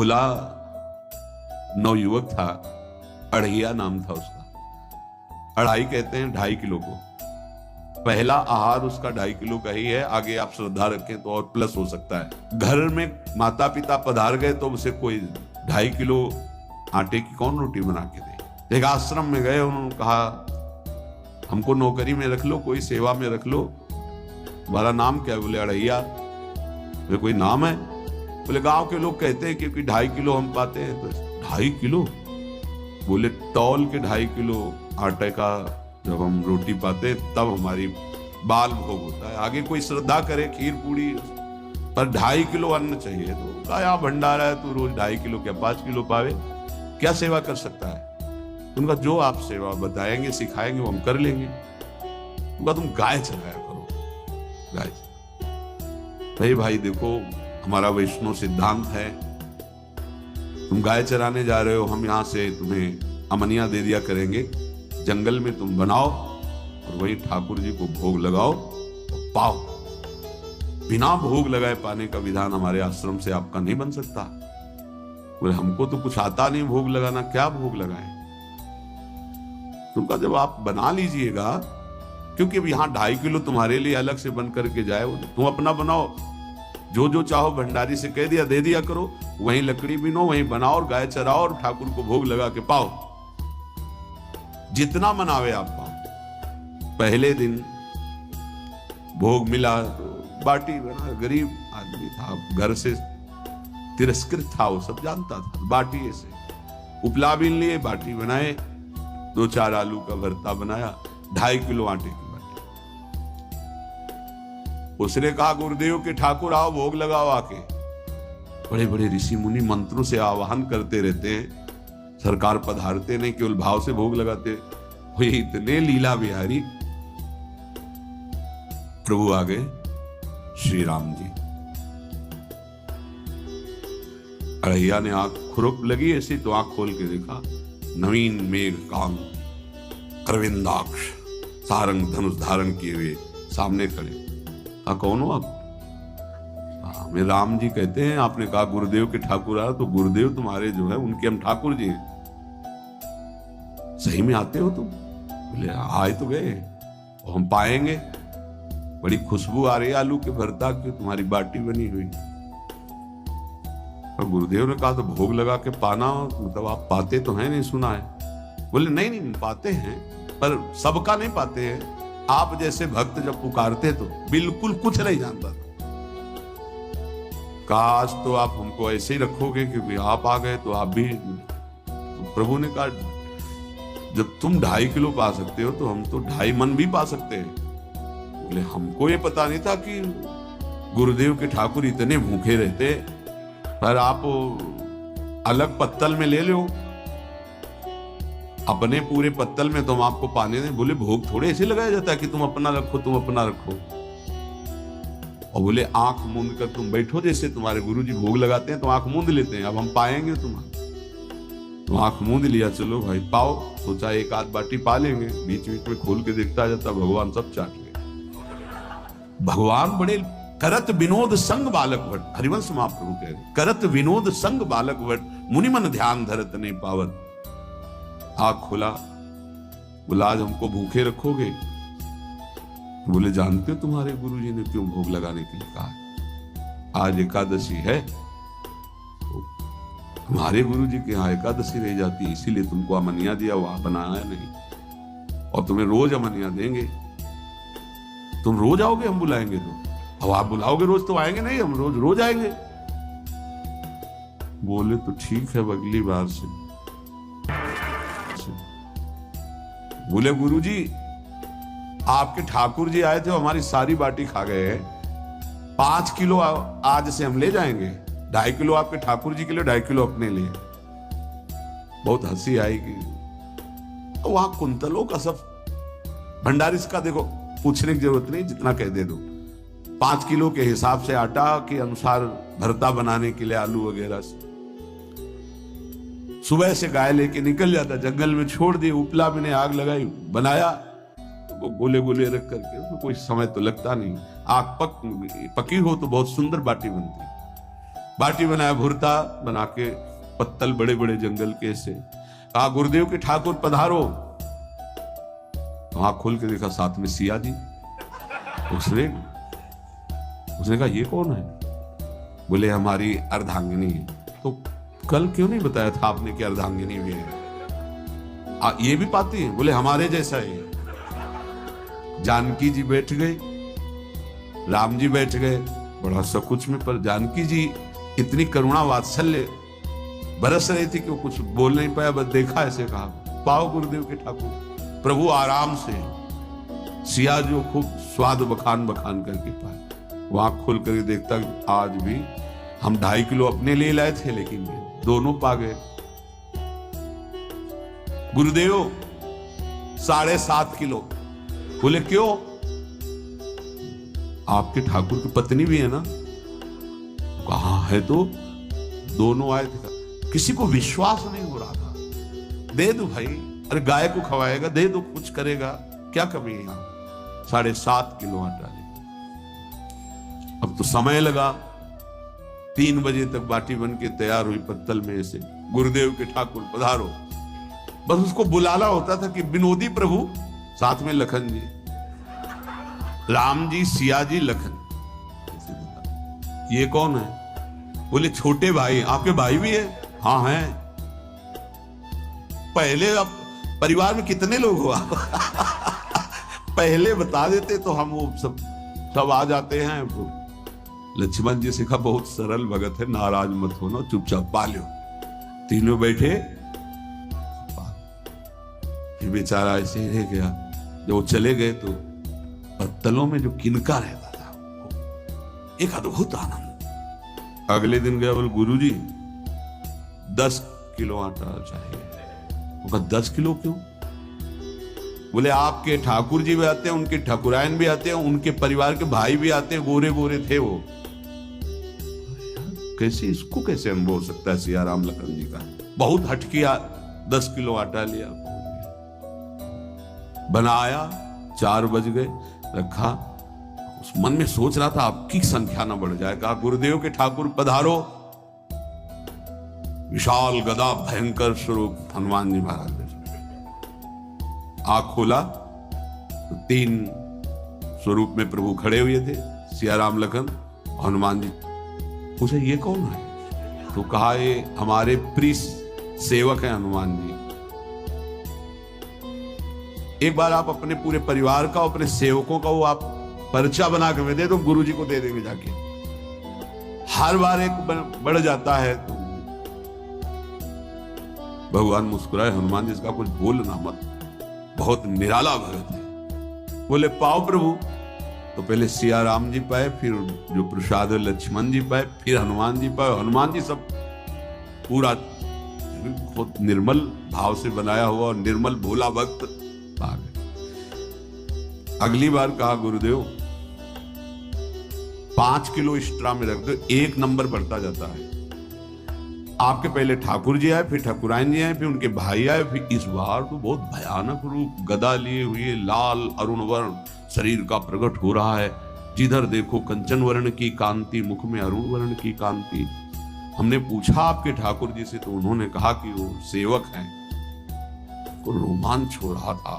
खुला नवयुवक था, अढ़ैया नाम था उसका। अढ़ाई कहते हैं 2.5 किलो को। पहला आहार उसका 2.5 किलो का ही है, आगे आप श्रद्धा रखें तो और प्लस हो सकता है। घर में माता पिता पधार गए तो उसे कोई 2.5 किलो आटे की कौन रोटी बना के दे। एक आश्रम में गए, उन्होंने कहा हमको नौकरी में रख लो, कोई सेवा में रख लो, तुम्हारा नाम क्या है? बोले अढ़ैया। बोले कोई नाम है? बोले गांव के लोग कहते हैं क्योंकि 2.5 किलो हम पाते हैं। तो 2.5 किलो? बोले तौल के 2.5 किलो आटे का जब हम रोटी पाते तब हमारी बाल भोग होता है। आगे कोई श्रद्धा करे खीर पूरी, पर 2.5 किलो अन्न चाहिए। तो कहा भंडारा है, तू रोज 2.5 किलो क्या 5 किलो पावे, क्या सेवा कर सकता है? उनका जो आप सेवा बताएंगे सिखाएंगे वो हम कर लेंगे। उनका तुम गाय चलाया करो, गाय। भाई देखो, हमारा वैष्णव सिद्धांत है, तुम गाय चराने जा रहे हो, हम यहां से तुम्हें अमनिया दे दिया करेंगे, जंगल में तुम बनाओ और वही ठाकुर जी को भोग लगाओ और पाओ। बिना भोग लगाए पाने का विधान हमारे आश्रम से आपका नहीं बन सकता। बोले हमको तो कुछ आता नहीं भोग लगाना, क्या भोग लगाए? तुमका जब आप बना लीजिएगा, क्योंकि अब यहाँ 2.5 किलो तुम्हारे लिए अलग से बन करके जाए, तुम अपना बनाओ, जो चाहो भंडारी से कह दिया दे दिया करो, वहीं लकड़ी बिनो, वहीं बनाओ और गाय चराओ और ठाकुर को भोग लगा के पाओ। जितना मनावे आप पाओ। पहले दिन भोग मिला तो बाटी बना, गरीब आदमी था, घर से तिरस्कृत था, वो सब जानता था। बाटी ऐसे उपला बीन लिए, बाटी बनाए, 2-4 आलू का भरता बनाया, 2.5 किलो आटे की बाटी। उसने कहा गुरुदेव के ठाकुर आओ भोग लगाओ आके। बड़े बड़े ऋषि मुनि मंत्रों से आवाहन करते रहते हैं, सरकार पधारते नहीं, केवल भाव से भोग लगाते। वो इतने लीला बिहारी प्रभु आ गए, श्री राम जी। अढ़ैया ने आंख खुरप लगी ऐसी, तो आंख खोल के देखा, नवीन मेघ कांग अरविंदाक्ष सारंग धनुष धारण किए हुए सामने खड़े। कौन हो आप? हमें राम जी कहते हैं। आपने कहा गुरुदेव के ठाकुर आ, तो गुरुदेव तुम्हारे जो है उनके हम ठाकुर जी हैं। सही में आते हो तुम? बोले आए तो गए और हम पाएंगे। बड़ी खुशबू आ रही है आलू के भरता की, तुम्हारी बाटी बनी हुई। और गुरुदेव ने कहा तो भोग लगा के पाना, मतलब आप पाते तो हैं? नहीं सुना है। बोले नहीं पाते हैं, पर सबका नहीं पाते हैं। आप जैसे भक्त जब पुकारते तो बिल्कुल कुछ नहीं जानता था। काश तो आप हमको ऐसे ही रखोगे, क्योंकि आप आ गए तो आप भी। तो प्रभु ने कहा जब तुम 2.5 किलो पा सकते हो तो हम तो 2.5 मन भी पा सकते हैं। बोले हमको ये पता नहीं था कि गुरुदेव के ठाकुर इतने भूखे रहते, पर आप अलग पत्तल में ले लो, अपने पूरे पत्तल में तो हम आपको पाने दें। बोले भोग थोड़े ऐसे लगाया जाता है कि तुम अपना रखो, तुम अपना रखो। और बोले आंख मूंद कर तुम बैठो, जैसे तुम्हारे गुरुजी भोग लगाते हैं तो आंख मूंद लेते हैं, अब हम पाएंगे तुम्हारा। तो आंख मूंद लिया, चलो भाई पाओ। सोचा 1 आध बाटी पा लेंगे, बीच बीच में खोल के देखता जाता, भगवान सब चाट गए। भगवान बड़े करत विनोद संग बालक भट्ट, हरिवंश महाप्रभु कह रहे, करत विनोद संग बालक भट्ट, मुनि मन ध्यान धरत नहीं पावत। आँख खुला, बोला आज हमको भूखे रखोगे? बोले जानते हो तुम्हारे गुरुजी ने क्यों भोग लगाने के लिए कहा? आज एकादशी है, तो तुम्हारे गुरुजी के यहाँ एकादशी रह जाती है, इसीलिए तुमको अमनिया दिया, वहां बनाया नहीं, और तुम्हें रोज अमनिया देंगे। तुम रोज आओगे, हम बुलाएंगे तो? अब आप बुलाओगे रोज तो आएंगे नहीं, हम रोज आएंगे। बोले तो ठीक है, अगली बार से। बोले गुरुजी आपके ठाकुर जी आए थे, हमारी सारी बाटी खा गए हैं, 5 किलो आज से हम ले जाएंगे, 2.5 किलो आपके ठाकुर जी के लिए, 2.5 किलो अपने लिए। बहुत हंसी आएगी। तो वहां कुंतलों का सब भंडारिस का देखो, पूछने की जरूरत नहीं, जितना कह दे दो। 5 किलो के हिसाब से आटा के अनुसार भरता बनाने के लिए आलू वगैरह से सुबह से गाय लेके निकल जाता, जंगल में छोड़ दी, उपला में ने आग लगाई, बनाया, तो गोले गोले रख करके, उसमें कोई समय तो लगता नहीं। आग पकी हो तो बहुत सुंदर बाटी बनती। बाटी बनाया, भुरता बना के, पत्तल बड़े बड़े जंगल के से। कहा गुरुदेव के ठाकुर पधारो। आंख खोल के देखा साथ में सिया जी। उसने कहा ये कौन है? बोले हमारी अर्धांगिनी है। तो कल क्यों नहीं बताया था आपने कि अर्धांगिनी भी है? ये भी पाती है? बोले हमारे जैसा है। जानकी जी बैठ गए, राम जी बैठ गए, बड़ा सकुच में, पर जानकी जी इतनी करुणा वात्सल्य बरस रही थी कि वो कुछ बोल नहीं पाया, बस देखा ऐसे कहा पाओ गुरुदेव के ठाकुर। प्रभु आराम से, सिया जो खूब स्वाद बखान बखान करके पाए। वो आंख खोल कर देखता आज भी हम 2.5 किलो अपने लिए लाए थे, लेकिन दोनों पा गए। गुरुदेव 7.5 किलो। बोले क्यों? आपके ठाकुर की पत्नी भी है ना? कहां है? तो दोनों आए थे। किसी को विश्वास नहीं हो रहा था। दे दो भाई, अरे गाय को खवाएगा, दे दो, कुछ करेगा, क्या कमी है? 7.5 किलो आटा ले। अब तो समय लगा, 3 बजे तक बाटी बन के तैयार हुई पत्तल में से। गुरुदेव के ठाकुर पधारो। बस उसको बुलाना होता था कि विनोदी प्रभु, साथ में लखन जी, राम जी, सिया जी, लखन। ये कौन है? बोले छोटे भाई। आपके भाई भी है? हाँ है। पहले अब परिवार में कितने लोग हो आप? पहले बता देते तो हम वो सब आ जाते हैं। लक्ष्मण जी से कहा बहुत सरल भगत है, नाराज मत होना, चुपचाप पा लो। तीनों बैठे, फिर बेचारा ऐसे ही रह गया। जब वो चले गए तो पत्तलों में जो किनका रहता था, एक अद्भुत आनंद। अगले दिन गया, बोले गुरुजी 10 किलो आटा चाहिए। वो कहा 10 किलो क्यों? बोले आपके ठाकुर जी भी आते हैं, उनके ठाकुरायन भी आते हैं, उनके परिवार के भाई भी आते हैं, गोरे गोरे थे वो। कैसे, इसको कैसे अनुभव हो सकता है? सिया राम लखन जी का बहुत हट किया। 10 किलो आटा लिया, बनाया, 4 बज गए, रखा। उस मन में सोच रहा था आपकी संख्या ना बढ़ जाए। कहा गुरुदेव के ठाकुर पधारो। विशाल गदा भयंकर स्वरूप हनुमान जी महाराज ने आंख खोला तो 3 स्वरूप में प्रभु खड़े हुए थे, सिया राम लखन, हनुमान जी। पूछा ये कौन है? तो कहा ये हमारे प्रिय सेवक हैं हनुमान जी। एक बार आप अपने पूरे परिवार का, अपने सेवकों का वो आप पर्चा बना के दे दो, गुरु जी को दे देंगे जाके। हर बार एक बढ़ जाता है तो भगवान मुस्कुराए, हनुमान जी इसका कुछ बोलना मत, बहुत निराला भगत है। बोले पाओ प्रभु। तो पहले सिया राम जी पाए, फिर जो प्रसाद लक्ष्मण जी पाए, फिर हनुमान जी पाए। हनुमान जी सब पूरा बहुत निर्मल भाव से बनाया हुआ और निर्मल भोला भक्त आ गए। अगली बार कहा गुरुदेव 5 किलो एक्स्ट्रा में रख दो, 1 नंबर बढ़ता जाता है। आपके पहले ठाकुर जी आए, फिर ठाकुरायन जी आए, फिर उनके भाई आए, फिर इस बार तो बहुत भयानक रूप, गदा लिए हुए, लाल अरुण वर्ण शरीर का प्रकट हो रहा है। जिधर देखो कंचन वर्ण की कांति, मुख में अरुण वर्ण की कांति। हमने पूछा आपके ठाकुर जी से तो उन्होंने कहा कि वो सेवक हैं। तो रोमांच हो रहा था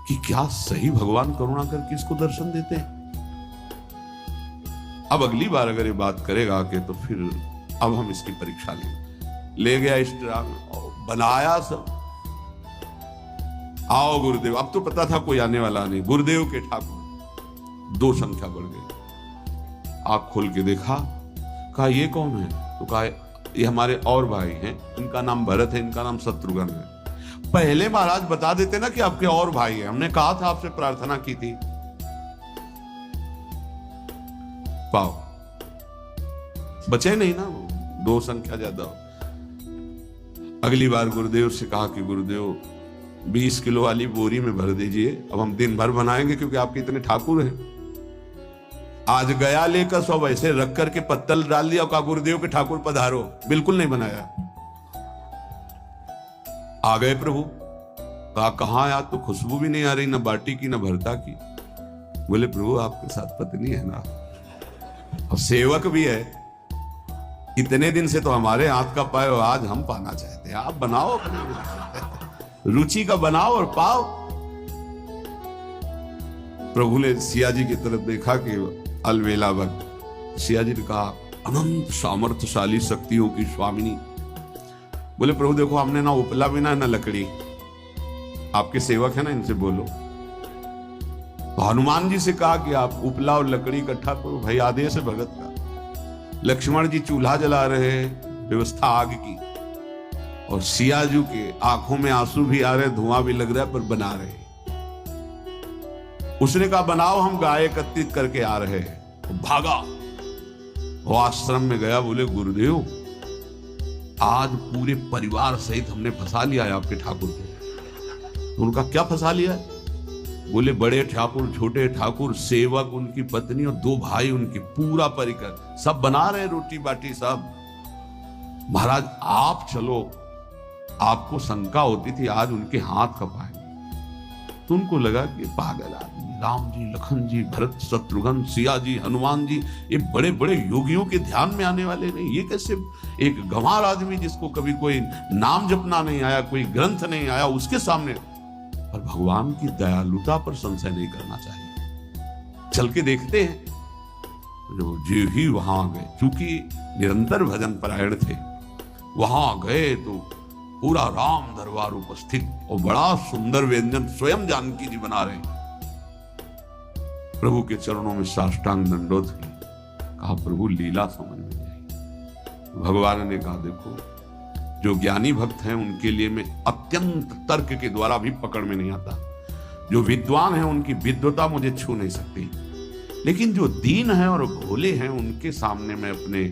कि क्या सही भगवान करुणा करके इसको दर्शन देते हैं। अब अगली बार अगर ये बात करेगा कि तो फिर अब हम इसकी परीक्षा ले गया स्ट्रांग और बनाया सब। आओ गुरुदेव। अब तो पता था कोई आने वाला नहीं। गुरुदेव के ठाकुर 2 संख्या बढ़ गई। आंख खोल के देखा, कहा ये कौन है? तो कहा ये हमारे और भाई हैं, इनका नाम भरत है, इनका नाम शत्रुघ्न है। पहले महाराज बता देते ना कि आपके और भाई हैं, हमने कहा था, आपसे प्रार्थना की थी। पाओ बचे नहीं ना, वो 2 संख्या ज्यादा। अगली बार गुरुदेव से कहा कि गुरुदेव 20 किलो वाली बोरी में भर दीजिए, अब हम दिन भर बनाएंगे क्योंकि आपके इतने ठाकुर हैं। आज गया लेकर सब ऐसे रख करके पत्तल डाल दिया, कहा गुरुदेव के ठाकुर पधारो। बिल्कुल नहीं बनाया। आ गए प्रभु। कहा कहां यार, तो खुशबू भी नहीं आ रही, ना बाटी की ना भरता की। बोले प्रभु आपके साथ पत्नी है ना, और सेवक भी है, इतने दिन से तो हमारे हाथ का पाए, आज हम पाना चाहते हैं, आप बनाओ अपनी रुचि का बनाओ और पाओ। प्रभु ने सिया जी की तरफ देखा कि अलवेला वक्त। सिया जी ने कहा, अनंत सामर्थ्यशाली शक्तियों की स्वामिनी। बोले प्रभु देखो, हमने ना उपला बिना ना लकड़ी, आपके सेवक है ना, इनसे बोलो। तो हनुमान जी से कहा कि आप उपला और लकड़ी इकट्ठा करो, भाई आदेश है भगत का। लक्ष्मण जी चूल्हा जला रहे, व्यवस्था आग की, और सिया जी के आंखों में आंसू भी आ रहे, धुआं भी लग रहा है, पर बना रहे। उसने कहा बनाओ, हम गाय एकत्रित करके आ रहे हैं। तो भागा, वो आश्रम में गया, बोले गुरुदेव आज पूरे परिवार सहित हमने फंसा लिया है आपके ठाकुर को। तो उनका क्या फंसा लिया है? बोले बड़े ठाकुर, छोटे ठाकुर, सेवक, उनकी पत्नी और 2 भाई उनके, पूरा परिकर, सब बना रहे रोटी बाटी सब। महाराज आप चलो, आपको शंका होती थी आज उनके हाथ कपाए। तो उनको लगा कि पागल आदमी, राम जी, लखन जी, भरत, शत्रुघ्न, सिया जी, हनुमान जी, ये बड़े बड़े योगियों के ध्यान में आने वाले नहीं, ये कैसे एक गंवार आदमी जिसको कभी कोई नाम जपना नहीं आया, कोई ग्रंथ नहीं आया, उसके सामने। पर भगवान की दयालुता पर संशय नहीं करना चाहिए। चल के देखते हैं। जो ही वहां गए, चूंकि निरंतर भजन परायण थे, वहां गए तो पूरा राम दरबार उपस्थित, और बड़ा सुंदर व्यंजन स्वयं जानकी जी बना रहे। प्रभु के चरणों में साष्टांग दंडोत की। कहा प्रभु लीला समझ में नहीं आई। भगवान ने कहा देखो, जो ज्ञानी भक्त हैं उनके लिए मैं अत्यंत तर्क के द्वारा भी पकड़ में नहीं आता। जो विद्वान हैं उनकी विद्वता मुझे छू नहीं सकती, लेकिन जो दीन है और भोले हैं उनके सामने मैं अपने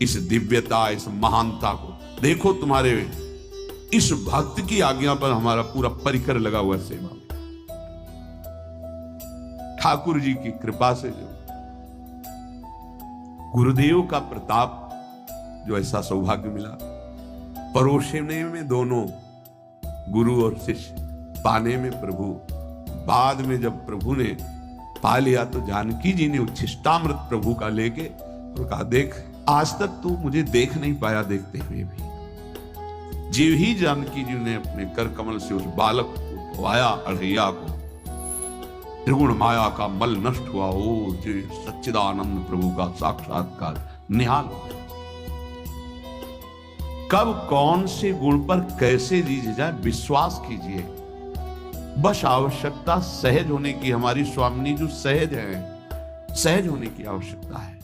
इस दिव्यता, इस महानता को देखो। तुम्हारे इस भक्त की आज्ञा पर हमारा पूरा परिकर लगा हुआ सेवा में। ठाकुर जी की कृपा से जो गुरुदेव का प्रताप, जो ऐसा सौभाग्य मिला, परोसने में दोनों गुरु और शिष्य, पाने में प्रभु। बाद में जब प्रभु ने पा लिया तो जानकी जी ने उच्छिष्टामृत प्रभु का लेके और कहा देख, आज तक तू मुझे देख नहीं पाया, देखते हुए भी। जीव ही जानकी जी ने अपने कर कमल से उस बालक को धोया, अढ़ैया को, त्रिगुण माया का मल नष्ट हुआ। ओ जी सच्चिदानंद प्रभु का साक्षात्कार निहाल हो गया। कब कौन से गुण पर कैसे जी जाए, विश्वास कीजिए। बस आवश्यकता सहज होने की। हमारी स्वामिनी जो सहज है, सहज होने की आवश्यकता है।